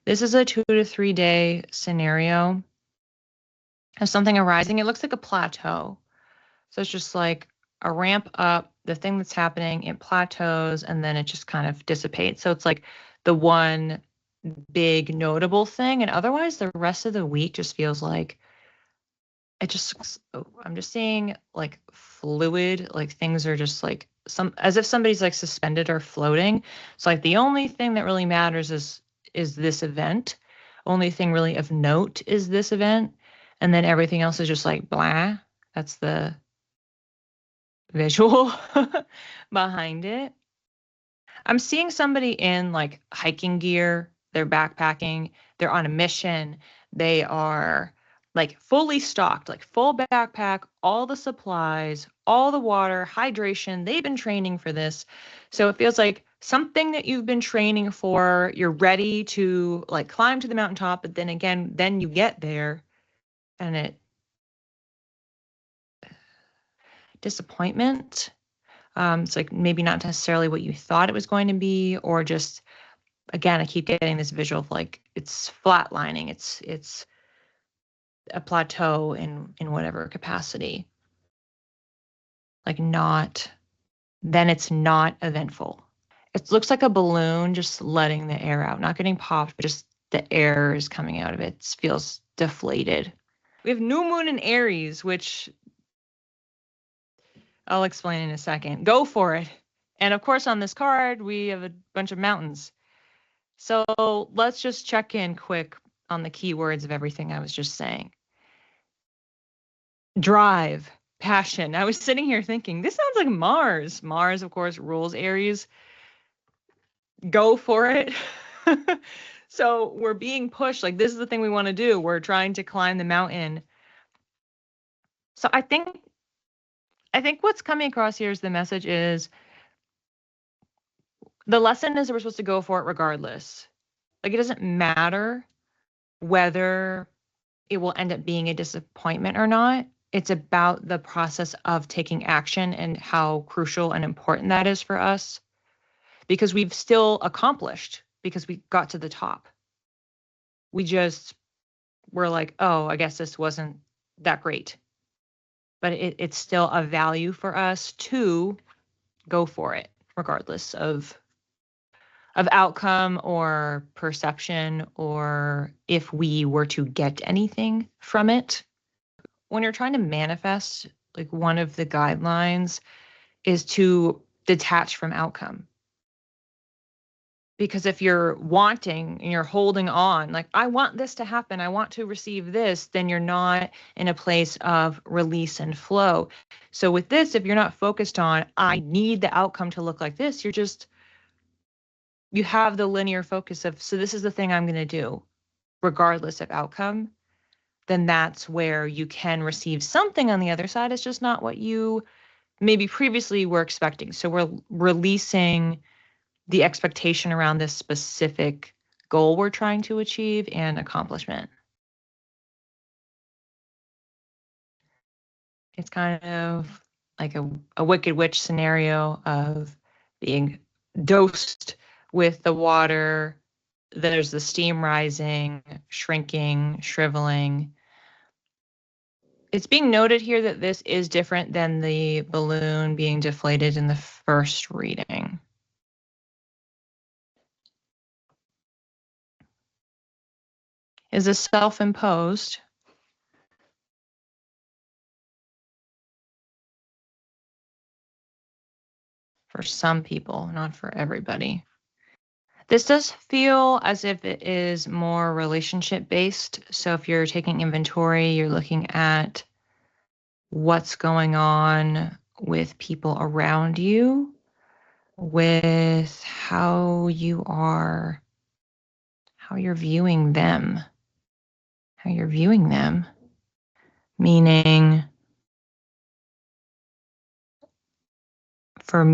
This is a 2 to 3 day scenario of something arising. It looks like a plateau. So it's just like a ramp up, the thing that's happening, it plateaus, and then it just kind of dissipates. So it's like the one big notable thing. And otherwise, the rest of the week just feels like it just, I'm just seeing like fluid, like things are just like as if somebody's like suspended or floating. So like the only thing that really matters is this event. Only thing really of note is this event. And then everything else is just like blah. That's the visual behind it. I'm seeing somebody in like hiking gear, they're backpacking, they're on a mission, they are like fully stocked, like full backpack, all the supplies, all the water, hydration. They've been training for this. So it feels like something that you've been training for, you're ready to like climb to the mountaintop, but then again, then you get there and disappointment. It's like maybe not necessarily what you thought it was going to be, or just, again, I keep getting this visual of like it's flatlining. It's a plateau in whatever capacity. Like then it's not eventful. It looks like a balloon just letting the air out, not getting popped, but just the air is coming out of it. It feels deflated. We have new moon in Aries, which I'll explain in a second. Go for it. And of course, on this card, we have a bunch of mountains. So let's just check in quick on the keywords of everything I was just saying. Drive, passion. I was sitting here thinking, this sounds like Mars. Mars, of course, rules Aries. Go for it. So we're being pushed. Like, this is the thing we want to do. We're trying to climb the mountain. So I think what's coming across here is the message is the lesson is that we're supposed to go for it regardless. Like, it doesn't matter whether it will end up being a disappointment or not. It's about the process of taking action and how crucial and important that is for us, because we've still accomplished, because we got to the top. We're like, oh, I guess this wasn't that great. But it's still a value for us to go for it, regardless of outcome or perception, or if we were to get anything from it. When you're trying to manifest, like, one of the guidelines is to detach from outcome. Because if you're wanting and you're holding on, like, I want this to happen, I want to receive this, then you're not in a place of release and flow. So with this, if you're not focused on, I need the outcome to look like this, you have the linear focus of, so this is the thing I'm going to do, regardless of outcome, then that's where you can receive something on the other side. It's just not what you maybe previously were expecting. So we're releasing the expectation around this specific goal we're trying to achieve and accomplishment. It's kind of like a Wicked Witch scenario of being dosed with the water. There's the steam rising, shrinking, shriveling. It's being noted here that this is different than the balloon being deflated in the first reading. Is this self-imposed? For some people, not for everybody. This does feel as if it is more relationship-based. So if you're taking inventory, you're looking at what's going on with people around you, with how you're viewing them. How you're viewing them. Meaning, for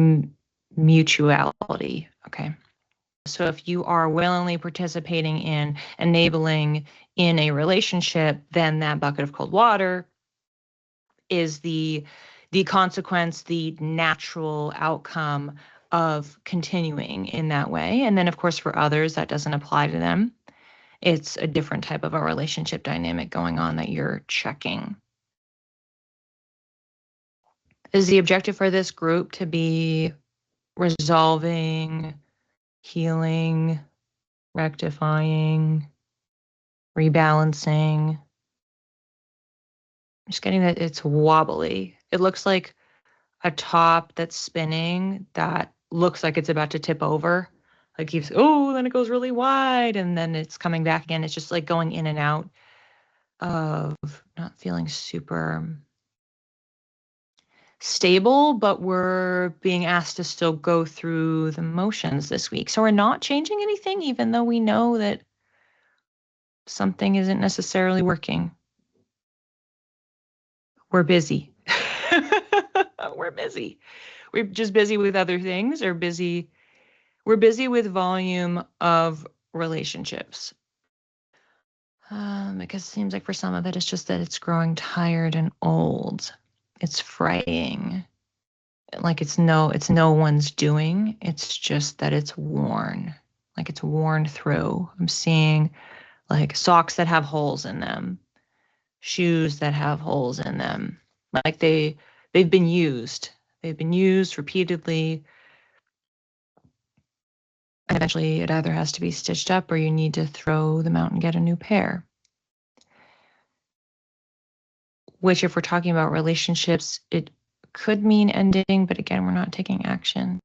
mutuality, okay? So if you are willingly participating in enabling in a relationship, then that bucket of cold water is the consequence, the natural outcome of continuing in that way. And then, of course, for others, that doesn't apply to them. it's a different type of a relationship dynamic going on that you're checking. Is the objective for this group to be resolving, healing, rectifying, rebalancing? I'm just getting that it's wobbly. It looks like a top that's spinning that looks like it's about to tip over. Like keeps, oh, then it goes really wide and then it's coming back again. It's just like going in and out of not feeling super stable, but we're being asked to still go through the motions this week. So we're not changing anything, even though we know that something isn't necessarily working. We're busy. We're busy. We're just busy with other things or busy. We're busy with volume of relationships. Because it seems like for some of it, it's just that it's growing tired and old. It's fraying. Like it's no one's doing. It's just that it's worn. Like it's worn through. I'm seeing like socks that have holes in them, shoes that have holes in them. Like they've been used. They've been used repeatedly. And eventually it either has to be stitched up or you need to throw them out and get a new pair. Which, if we're talking about relationships, it could mean ending, but again, we're not taking action.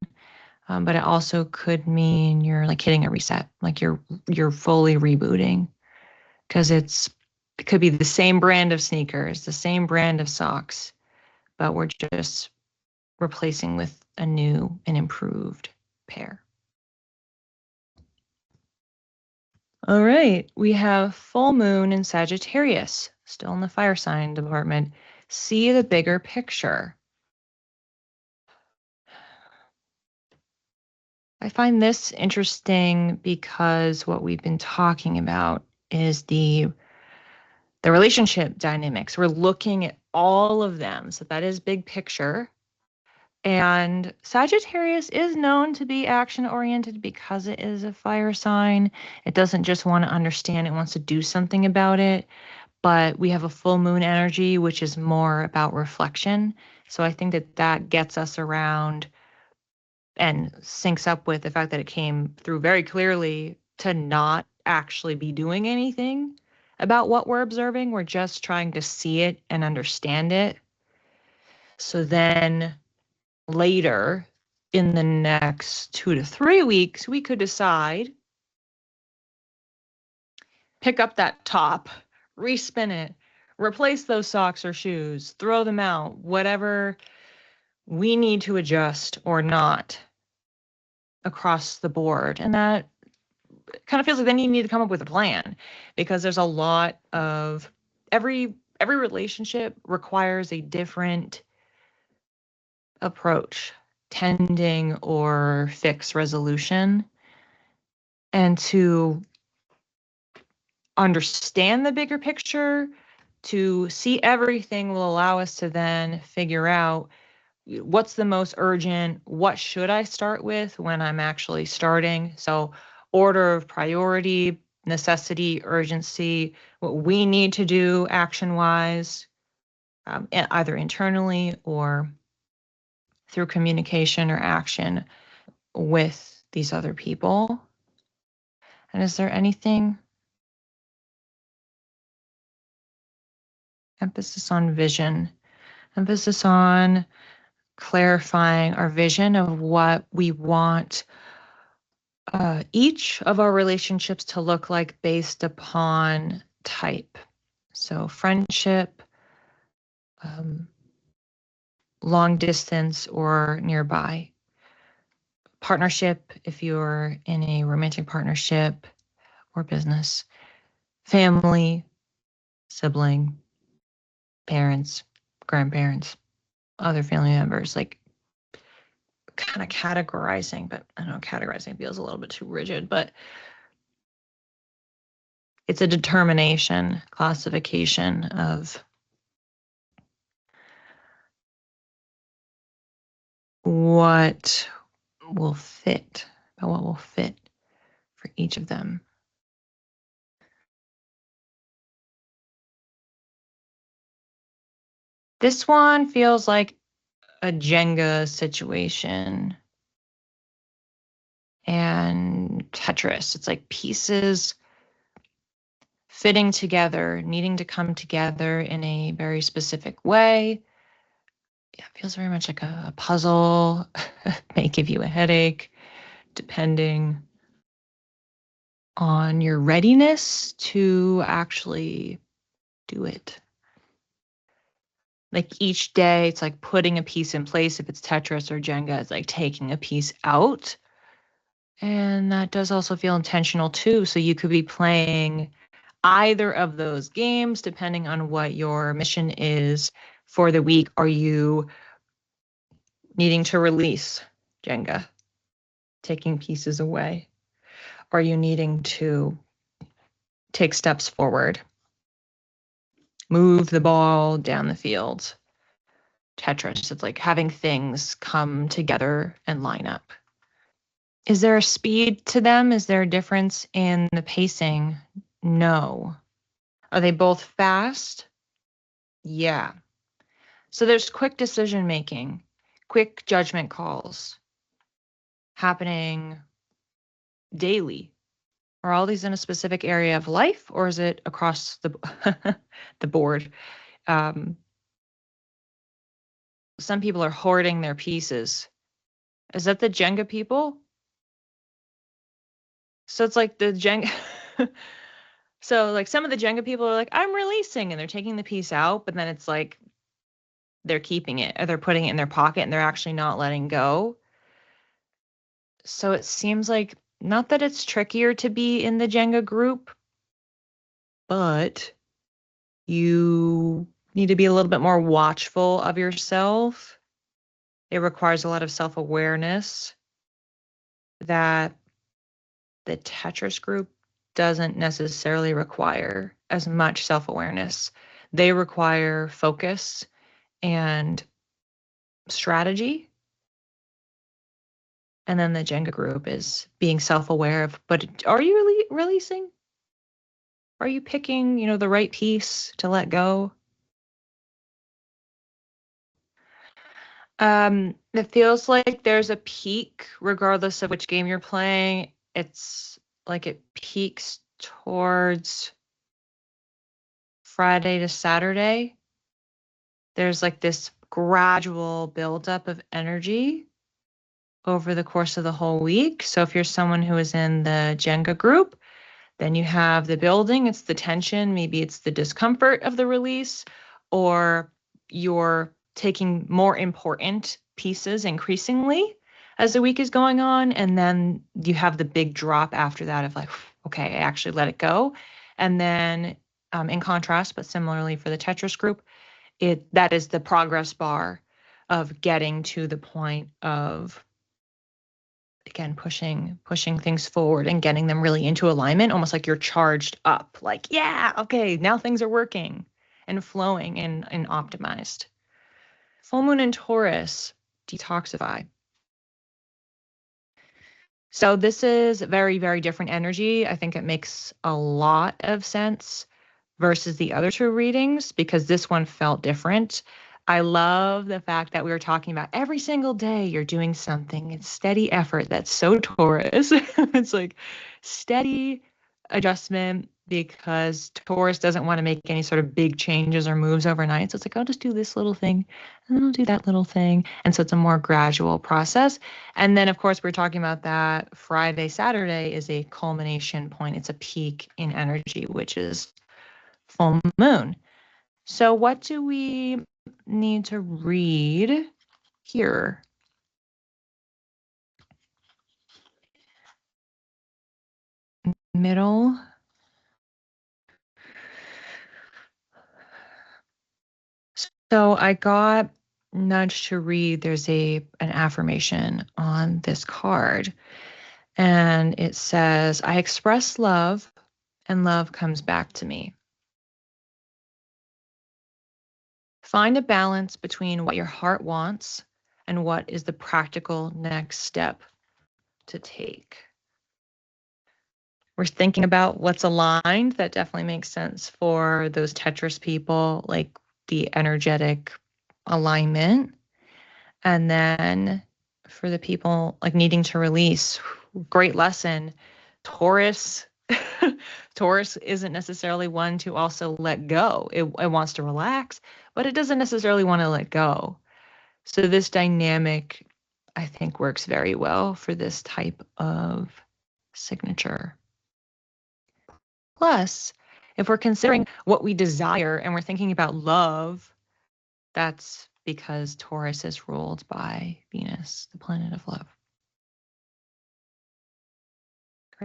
But it also could mean you're like hitting a reset, like you're fully rebooting, because it could be the same brand of sneakers, the same brand of socks, but we're just replacing with a new and improved pair. All right, we have full moon in Sagittarius, still in the fire sign department. See the bigger picture. I find this interesting because what we've been talking about is the relationship dynamics. We're looking at all of them. So that is big picture. And Sagittarius is known to be action oriented because it is a fire sign. It doesn't just want to understand, it wants to do something about it. But we have a full moon energy, which is more about reflection. So I think that gets us around and syncs up with the fact that it came through very clearly to not actually be doing anything about what we're observing. We're just trying to see it and understand it. So then later in the next 2 to 3 weeks, we could decide, pick up that top, respin it, replace those socks or shoes, throw them out, whatever we need to adjust or not across the board. And that kind of feels like then you need to come up with a plan, because there's a lot of every relationship requires a different approach, tending or fix resolution. And to understand the bigger picture, to see everything, will allow us to then figure out what's the most urgent, what should I start with when I'm actually starting. So order of priority, necessity, urgency, what we need to do action-wise, either internally or through communication or action with these other people. And is there anything? Emphasis on vision, emphasis on clarifying our vision of what we want each of our relationships to look like based upon type. So friendship, long distance or nearby. Partnership, if you're in a romantic partnership or business. Family, sibling, parents, grandparents, other family members, like kind of categorizing, but I don't know, categorizing feels a little bit too rigid, but it's a determination, classification of what will fit, for each of them. This one feels like a Jenga situation and Tetris. It's like pieces fitting together, needing to come together in a very specific way. Yeah, it feels very much like a puzzle. May give you a headache, depending on your readiness to actually do it. Like each day, it's like putting a piece in place. If it's Tetris or Jenga, it's like taking a piece out. And that does also feel intentional too. So you could be playing either of those games depending on what your mission is for the week. Are you needing to release Jenga, taking pieces away? Are you needing to take steps forward, move the ball down the field? Tetris, it's like having things come together and line up. Is there a speed to them? Is there a difference in the pacing? No. Are they both fast? Yeah. So there's quick decision making, quick judgment calls happening daily. Are all these in a specific area of life, or is it across the the board? Um, some people are hoarding their pieces. Is that the Jenga people? So it's like the Jenga. So like some of the Jenga people are like, I'm releasing, and they're taking the piece out, but then it's like they're keeping it or they're putting it in their pocket and they're actually not letting go. So it seems like not that it's trickier to be in the Jenga group, but you need to be a little bit more watchful of yourself. It requires a lot of self-awareness that the Tetris group doesn't necessarily require as much self-awareness. They require focus and strategy. And then the Jenga group is being self-aware of, but are you releasing? Are you picking, the right piece to let go? It feels like there's a peak regardless of which game you're playing. It's like it peaks towards Friday to Saturday. There's like this gradual buildup of energy over the course of the whole week. So if you're someone who is in the Jenga group, then you have the building, it's the tension, maybe it's the discomfort of the release, or you're taking more important pieces increasingly as the week is going on. And then you have the big drop after that of like, okay, I actually let it go. And then in contrast, but similarly for the Tetris group, that is the progress bar of getting to the point of, again, pushing things forward and getting them really into alignment, almost like you're charged up, like, yeah, okay, now things are working and flowing and optimized. Full moon in Taurus, detoxify. So this is very, very different energy. I think it makes a lot of sense versus the other two readings because this one felt different. I love the fact that we were talking about every single day you're doing something. It's steady effort. That's so Taurus. It's like steady adjustment because Taurus doesn't want to make any sort of big changes or moves overnight. So it's like, I'll just do this little thing and then I'll do that little thing. And so it's a more gradual process. And then, of course, we're talking about that Friday, Saturday is a culmination point. It's a peak in energy, which is full moon. So what do we need to read here? Middle. So I got nudged to read. There's an affirmation on this card. And it says, I express love and love comes back to me. Find a balance between what your heart wants and what is the practical next step to take. We're thinking about what's aligned. That definitely makes sense for those Tetris people, like the energetic alignment. And then for the people like needing to release, great lesson. Taurus, Taurus isn't necessarily one to also let go. It wants to relax, but it doesn't necessarily want to let go. So this dynamic, I think, works very well for this type of signature. Plus, if we're considering what we desire and we're thinking about love, that's because Taurus is ruled by Venus, the planet of love.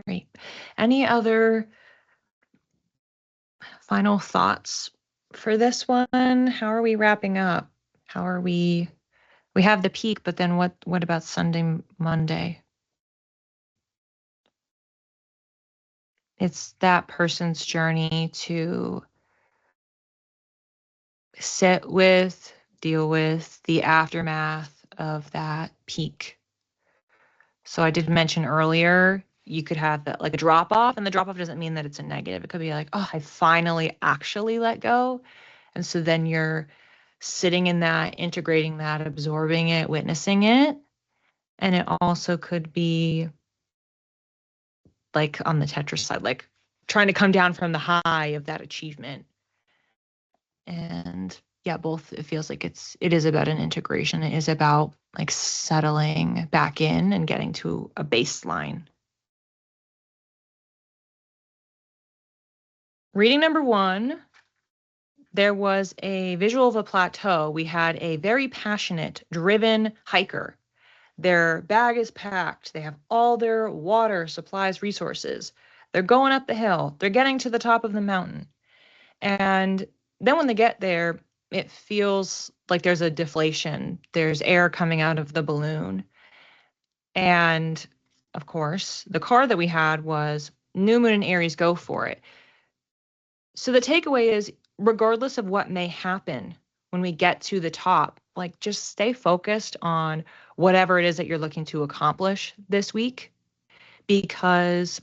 Great. Any other final thoughts for this one? How are we wrapping up? How are we have the peak, but then what about Sunday, Monday? It's that person's journey to sit with, deal with the aftermath of that peak. So I did mention earlier, you could have that like a drop off, and the drop off doesn't mean that it's a negative. It could be like, oh, I finally actually let go. And so then you're sitting in that, integrating that, absorbing it, witnessing it. And it also could be like on the Tetris side, like trying to come down from the high of that achievement. And yeah, both, it feels like it is about an integration. It is about like settling back in and getting to a baseline. Reading number 1, there was a visual of a plateau. We had a very passionate, driven hiker. Their bag is packed. They have all their water, supplies, resources. They're going up the hill. They're getting to the top of the mountain. And then when they get there, it feels like there's a deflation. There's air coming out of the balloon. And of course, the card that we had was New Moon and Aries, go for it. So the takeaway is, regardless of what may happen when we get to the top, like just stay focused on whatever it is that you're looking to accomplish this week. Because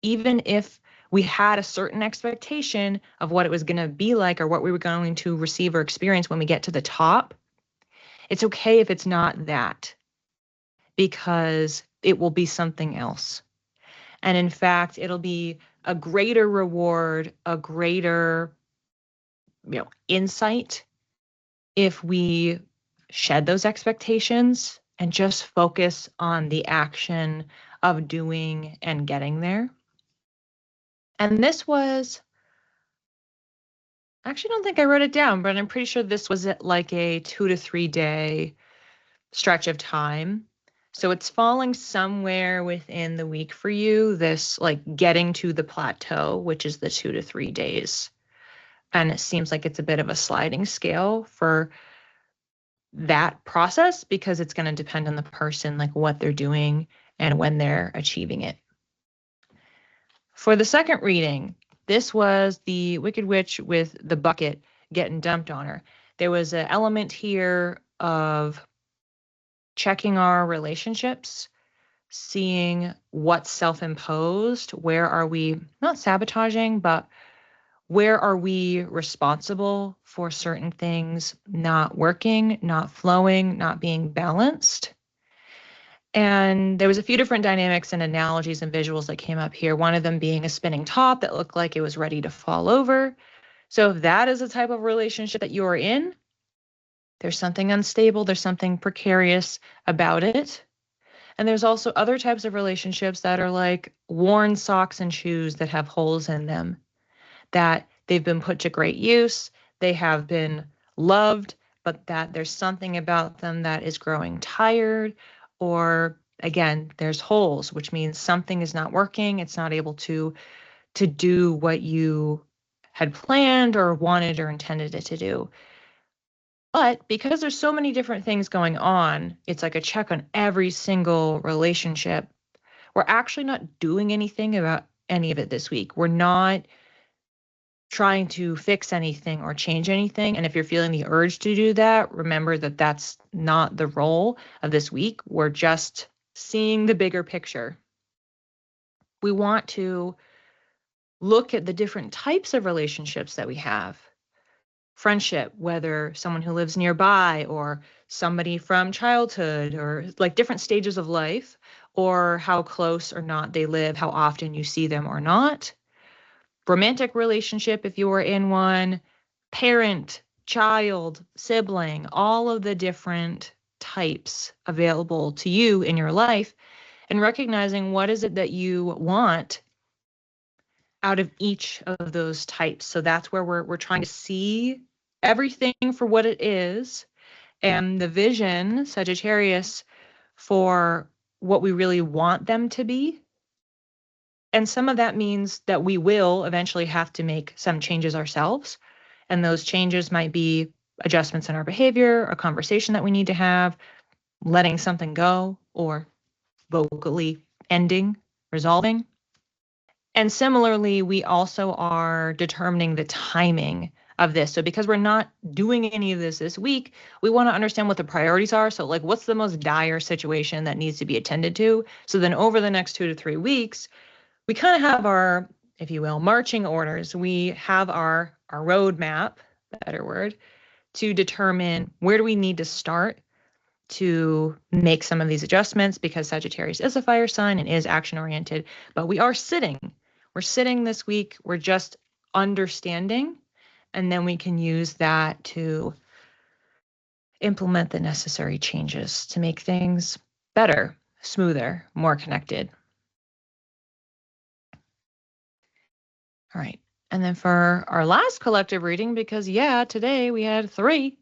even if we had a certain expectation of what it was going to be like or what we were going to receive or experience when we get to the top, it's okay if it's not that, because it will be something else. And in fact, it'll be a greater reward, a greater, insight if we shed those expectations and just focus on the action of doing and getting there. And this was, I actually don't think I wrote it down, but I'm pretty sure this was like a 2 to 3 day stretch of time. So it's falling somewhere within the week for you, this like getting to the plateau, which is the 2 to 3 days. And it seems like it's a bit of a sliding scale for that process, because it's going to depend on the person, like what they're doing and when they're achieving it. For the second reading, this was the Wicked Witch with the bucket getting dumped on her. There was an element here of checking our relationships, seeing what's self-imposed, where are we not sabotaging, but where are we responsible for certain things not working, not flowing, not being balanced. And there was a few different dynamics and analogies and visuals that came up here. One of them being a spinning top that looked like it was ready to fall over. So if that is a type of relationship that you're in, there's something unstable, there's something precarious about it. And there's also other types of relationships that are like worn socks and shoes that have holes in them, that they've been put to great use, they have been loved, but that there's something about them that is growing tired, or again, there's holes, which means something is not working, it's not able to do what you had planned or wanted or intended it to do. But because there's so many different things going on, it's like a check on every single relationship. We're actually not doing anything about any of it this week. We're not trying to fix anything or change anything. And if you're feeling the urge to do that, remember that that's not the role of this week. We're just seeing the bigger picture. We want to look at the different types of relationships that we have. friendship, whether someone who lives nearby or somebody from childhood or like different stages of life, or how close or not they live, how often you see them or not. Romantic relationship, if you are in one, parent, child, sibling, all of the different types available to you in your life, and recognizing what is it that you want out of each of those types. So that's where we're trying to see everything for what it is, and the vision, Sagittarius, for what we really want them to be. And some of that means that we will eventually have to make some changes ourselves. And those changes might be adjustments in our behavior, a conversation that we need to have, letting something go, or vocally ending, resolving. And similarly, we also are determining the timing of this. So because we're not doing any of this week, we want to understand what the priorities are. So like, what's the most dire situation that needs to be attended to? So then over the next 2 to 3 weeks, we kind of have our, if you will, marching orders. We have our roadmap, better word, to determine where do we need to start to make some of these adjustments, because Sagittarius is a fire sign and is action oriented. But we're sitting this week. We're just understanding, and then we can use that to implement the necessary changes to make things better, smoother, more connected. All right. And then for our last collective reading, because today we had 3,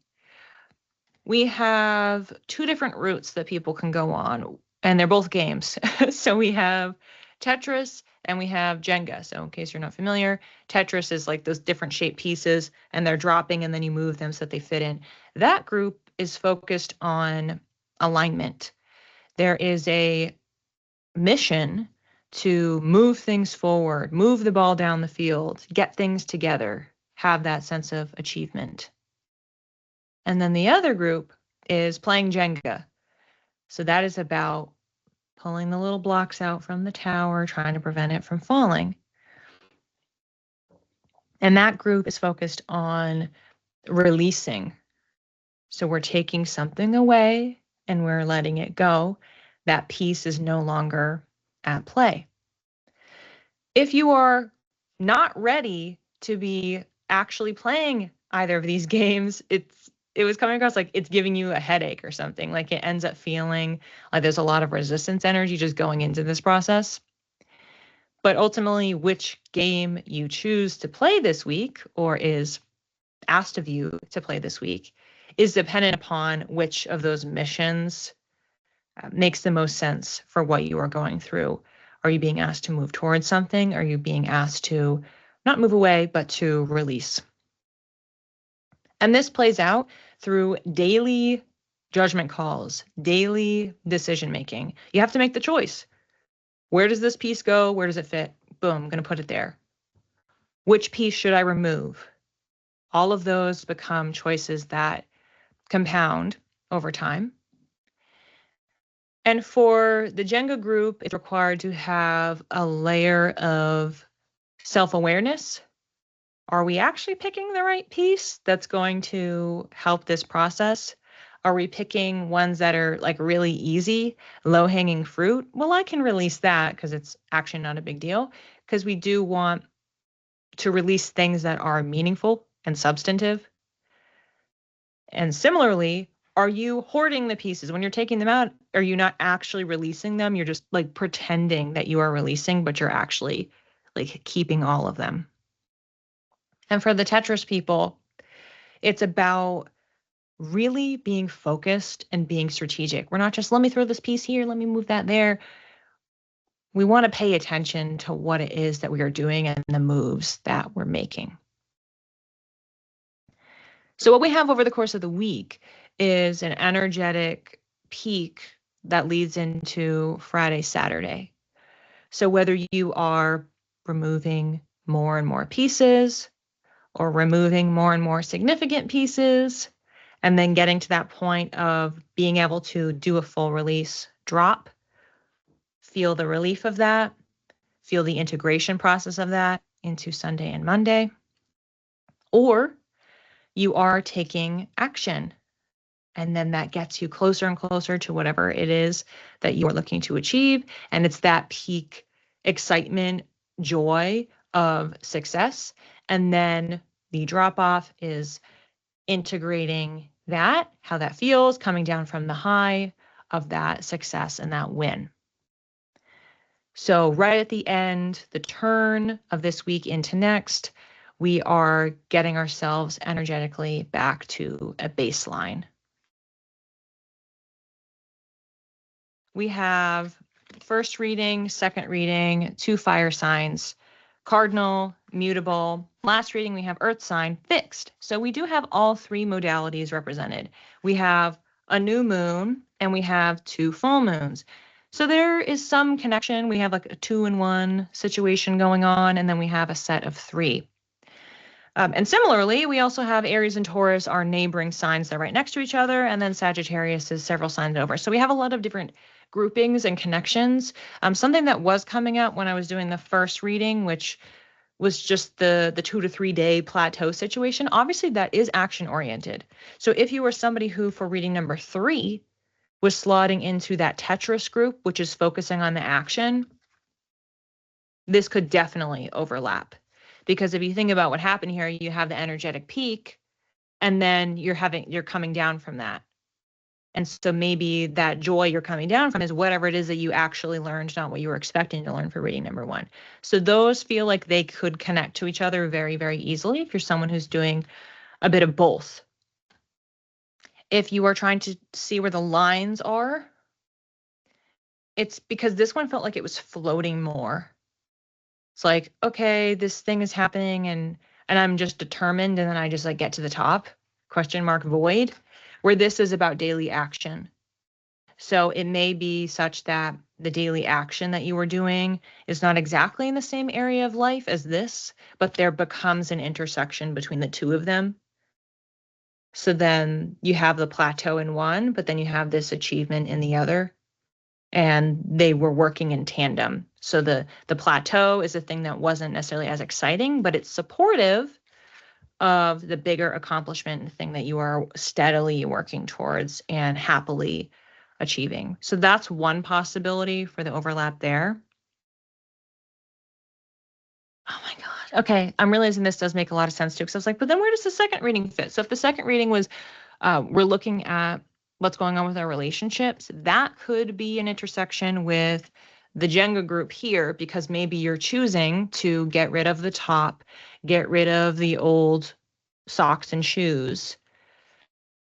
we have 2 different routes that people can go on, and they're both games. So we have Tetris and we have Jenga. So in case you're not familiar, Tetris is like those different shaped pieces, and they're dropping and then you move them so that they fit in. That group is focused on alignment. There is a mission to move things forward, move the ball down the field, get things together, have that sense of achievement. And then the other group is playing Jenga. So that is about pulling the little blocks out from the tower, trying to prevent it from falling. And that group is focused on releasing. So we're taking something away and we're letting it go. That piece is no longer at play. If you are not ready to be actually playing either of these games, it was coming across like it's giving you a headache or something. Like it ends up feeling like there's a lot of resistance energy just going into this process. But ultimately, which game you choose to play this week, or is asked of you to play this week, is dependent upon which of those missions makes the most sense for what you are going through. Are you being asked to move towards something? Are you being asked to not move away, but to release? And this plays out through daily judgment calls, daily decision making. You have to make the choice. Where does this piece go? Where does it fit? Boom, I'm going to put it there. Which piece should I remove? All of those become choices that compound over time. And for the Jenga group, it's required to have a layer of self-awareness. Are we actually picking the right piece that's going to help this process? Are we picking ones that are like really easy, low-hanging fruit? Well, I can release that because it's actually not a big deal, because we do want to release things that are meaningful and substantive. And similarly, are you hoarding the pieces? When you're taking them out, are you not actually releasing them? You're just like pretending that you are releasing, but you're actually like keeping all of them. And for the Tetris people, it's about really being focused and being strategic. We're not just, let me throw this piece here, let me move that there. We want to pay attention to what it is that we are doing and the moves that we're making. So what we have over the course of the week is an energetic peak that leads into Friday, Saturday. So whether you are removing more and more pieces or removing more and more significant pieces, and then getting to that point of being able to do a full release drop, feel the relief of that, feel the integration process of that into Sunday and Monday. Or you are taking action. And then that gets you closer and closer to whatever it is that you are looking to achieve. And it's that peak excitement, joy of success. And then the drop off is integrating that, how that feels, coming down from the high of that success and that win. So right at the end, the turn of this week into next, we are getting ourselves energetically back to a baseline. We have first reading, second reading, 2 fire signs, cardinal, mutable. Last reading, we have earth sign, fixed. So we do have all 3 modalities represented. We have a new moon and we have 2 full moons. So there is some connection. We have like a 2-in-1 situation going on, and then we have a set of 3. And similarly, we also have Aries and Taurus are neighboring signs that are right next to each other, and then Sagittarius is several signs over. So we have a lot of different groupings and connections. Something that was coming up when I was doing the first reading, which was just the 2 to 3 day plateau situation. Obviously, that is action oriented. So if you were somebody who, for reading number 3, was slotting into that Tetris group, which is focusing on the action, this could definitely overlap. Because if you think about what happened here, you have the energetic peak, and then you're coming down from that. And so maybe that joy you're coming down from is whatever it is that you actually learned, not what you were expecting to learn for reading number 1. So those feel like they could connect to each other very, very easily if you're someone who's doing a bit of both. If you are trying to see where the lines are, it's because this one felt like it was floating more. It's like, okay, this thing is happening and I'm just determined, and then I just like get to the top, question mark void, where this is about daily action. So it may be such that the daily action that you were doing is not exactly in the same area of life as this, but there becomes an intersection between the 2 of them. So then you have the plateau in one, but then you have this achievement in the other. And they were working in tandem. So the plateau is a thing that wasn't necessarily as exciting, but it's supportive of the bigger accomplishment, the thing that you are steadily working towards and happily achieving. So that's one possibility for the overlap there. Oh my God. Okay. I'm realizing this does make a lot of sense too. Because I was like, but then where does the second reading fit? So if the second reading was, we're looking at what's going on with our relationships, that could be an intersection with the Jenga group here, because maybe you're choosing to get rid of the top, get rid of the old socks and shoes.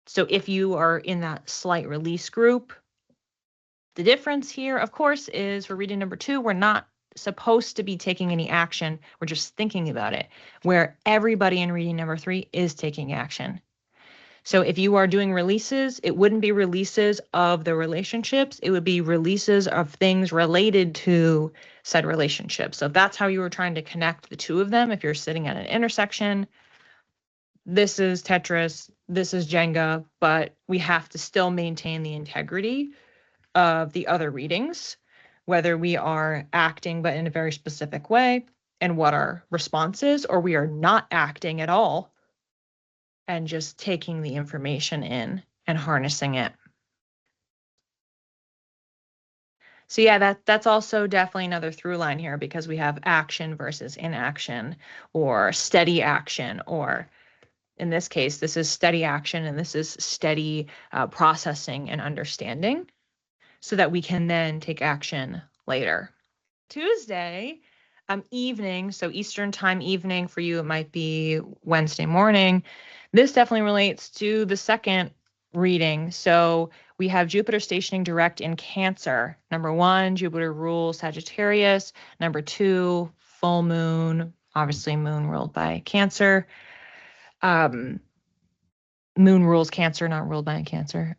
So if you are in that slight release group, the difference here, of course, is for reading number 2, we're not supposed to be taking any action. We're just thinking about it, where everybody in reading number 3 is taking action. So if you are doing releases, it wouldn't be releases of the relationships. It would be releases of things related to said relationship. So if that's how you were trying to connect the 2 of them, if you're sitting at an intersection, this is Tetris, this is Jenga, but we have to still maintain the integrity of the other readings, whether we are acting but in a very specific way and what our response is, or we are not acting at all and just taking the information in and harnessing it. So yeah, that's also definitely another through line here, because we have action versus inaction, or steady action, or in this case, this is steady action and this is steady processing and understanding, so that we can then take action later. Tuesday evening, so Eastern time evening, for you it might be Wednesday morning. This definitely relates to the second reading. So we have Jupiter stationing direct in Cancer. Number 1, Jupiter rules Sagittarius. Number 2, full moon, obviously moon ruled by Cancer. Moon rules Cancer, not ruled by Cancer.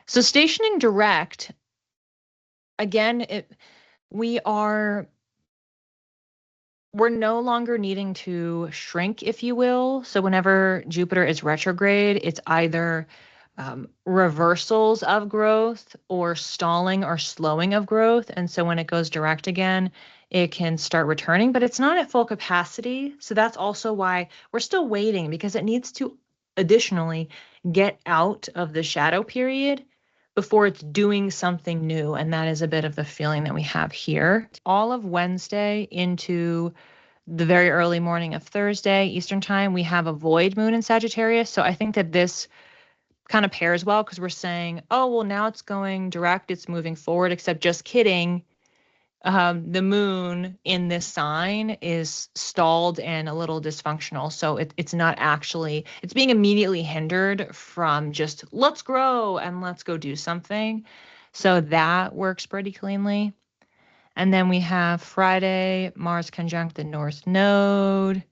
So stationing direct, again, we're no longer needing to shrink, if you will. So whenever Jupiter is retrograde, it's either reversals of growth or stalling or slowing of growth. And so when it goes direct again, it can start returning, but it's not at full capacity. So that's also why we're still waiting, because it needs to additionally get out of the shadow period before it's doing something new. And that is a bit of the feeling that we have here. All of Wednesday into the very early morning of Thursday, Eastern time, we have a void moon in Sagittarius. So I think that this kind of pairs well, because we're saying, oh, well, now it's going direct, it's moving forward, except just kidding. The moon in this sign is stalled and a little dysfunctional. So it's not actually, it's being immediately hindered from just let's grow and let's go do something. So that works pretty cleanly. And then we have Friday, Mars conjunct the North Node.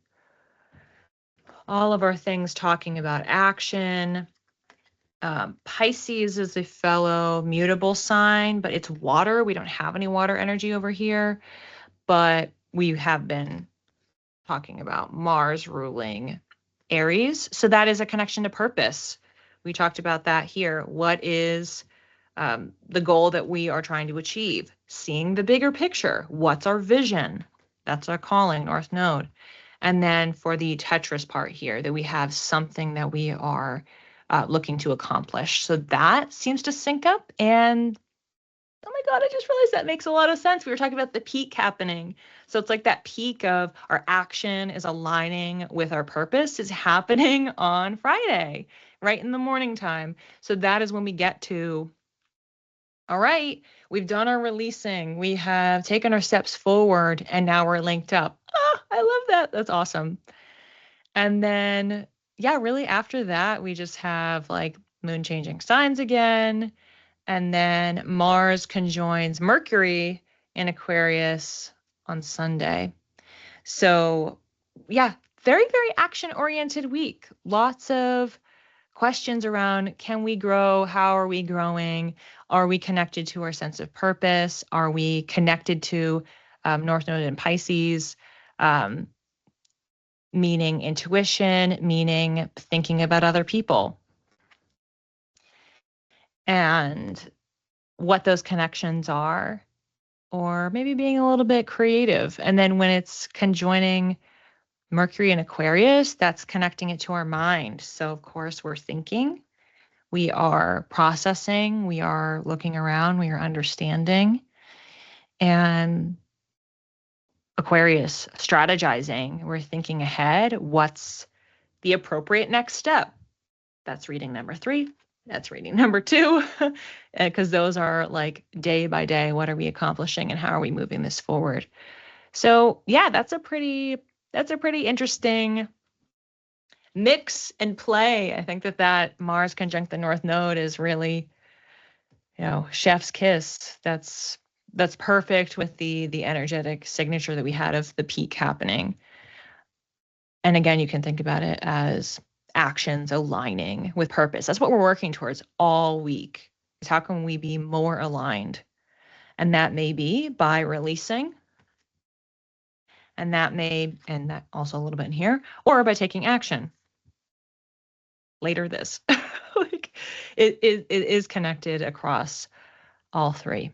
All of our things talking about action. Pisces is a fellow mutable sign, but it's water. We don't have any water energy over here, but we have been talking about Mars ruling Aries. So that is a connection to purpose. We talked about that here. What is the goal that we are trying to achieve? Seeing the bigger picture. What's our vision? That's our calling, North Node. And then for the Tetris part here, that we have something that we are looking to accomplish. So that seems to sync up. And oh my God, I just realized that makes a lot of sense. We were talking about the peak happening. So it's like that peak of our action is aligning with our purpose is happening on Friday, right in the morning time. So that is when we get to, all right, we've done our releasing. We have taken our steps forward and now we're linked up. Ah, I love that. That's awesome. And then, yeah, really after that, we just have like moon changing signs again. And then Mars conjoins Mercury in Aquarius on Sunday. So, yeah, very, very action oriented week. Lots of questions around can we grow? How are we growing? Are we connected to our sense of purpose? Are we connected to North Node and Pisces? Meaning intuition, meaning thinking about other people. And what those connections are, or maybe being a little bit creative. And then when it's conjoining Mercury and Aquarius, that's connecting it to our mind. So, of course, we're thinking, we are processing, we are looking around, we are understanding. And Aquarius, strategizing, we're thinking ahead. What's the appropriate next step? That's reading number 3. That's reading number 2, because those are like day by day. What are we accomplishing and how are we moving this forward? So yeah, that's a pretty interesting mix and play. I think that Mars conjunct the North Node is really, chef's kiss. That's perfect with the energetic signature that we had of the peak happening. And again, you can think about it as actions aligning with purpose. That's what we're working towards all week. Is how can we be more aligned? And that may be by releasing. And that also a little bit in here, or by taking action. Later this. Like it is connected across all 3.